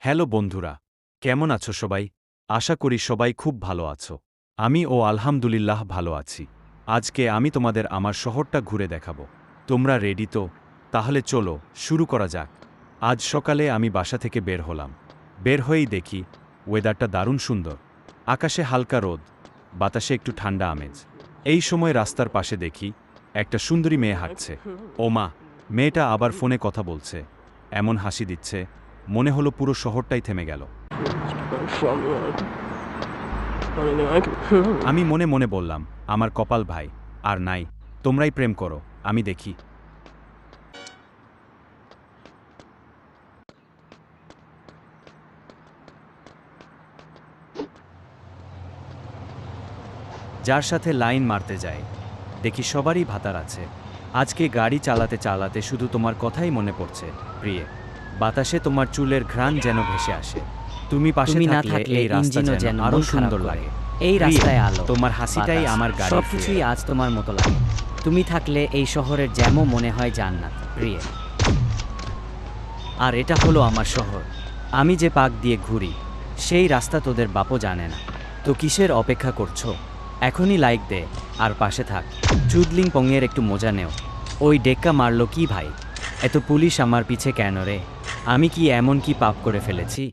Hello বন্ধুরা, কেমন আছো সবাই? আশা করি সবাই খুব ভালো আছো। আমি আলহামদুলিল্লাহ ভালো আছি। আজকে আমি তোমাদের আমার শহরটা ঘুরে দেখাবো। তোমরা রেডি তো? তাহলে চলো, শুরু করা যাক। আজ সকালে আমি বাসা থেকে বের হলাম। বের হয়েই দেখি, ওয়েদারটা দারুণ সুন্দর। আকাশে হালকা রোদ, বাতাসে একটু ঠান্ডা আমেজ। এই সময় রাস্তার পাশে দেখি, একটা সুন্দরী মেয়ে হাঁটছে। ও মা, মেয়েটা আবার ফোনে কথা বলছে। এমন হাসি দিচ্ছে, মনে হলো পুরো শহরটাই থেমে গেল। আমি মনে মনে বললাম, আমার কপাল ভাই, আর নাই, তোমরাই প্রেম করো, আমি দেখি। যার সাথে লাইন মারতে যায়, দেখি সবারই ভাতার আছে। আজকে গাড়ি চালাতে চালাতে শুধু তোমার কথাই মনে পড়ছে, প্রিয়ে। বাতাসে তোমার চুলের ঘ্রাণ যেন ভেসে আসে। তুমি পাশে না থাকলে থাকলে এই রাস্তা ইঞ্জিনও যেন যেন আরো মন সুন্দর খারাপ লাগে। করে। এই প্রিয়ে, রাস্তায় আলো, তোমার হাসিটাই বাতাস, আমার গাড়ি সবকিছুই আজ তোমার মতো লাগে। তুমি থাকলে এই শহরের যেমন মনে হয় জান্নাত, প্রিয়ে। আর এটা হলো আমার শহর। আমি যে পাক দিয়ে ঘুরি, সেই রাস্তা তোদের বাপও জানে না। তো কিসের অপেক্ষা করছো? এখনই লাইক দে, আর পাশে থাক। চুদলিং পংয়ের একটু মজা নেও। ওই ডেক্কা মারলো কি ভাই? এত পুলিশ আমার পিছে কেন রে? আমি কি এমন কি পাপ করে ফেলেছি?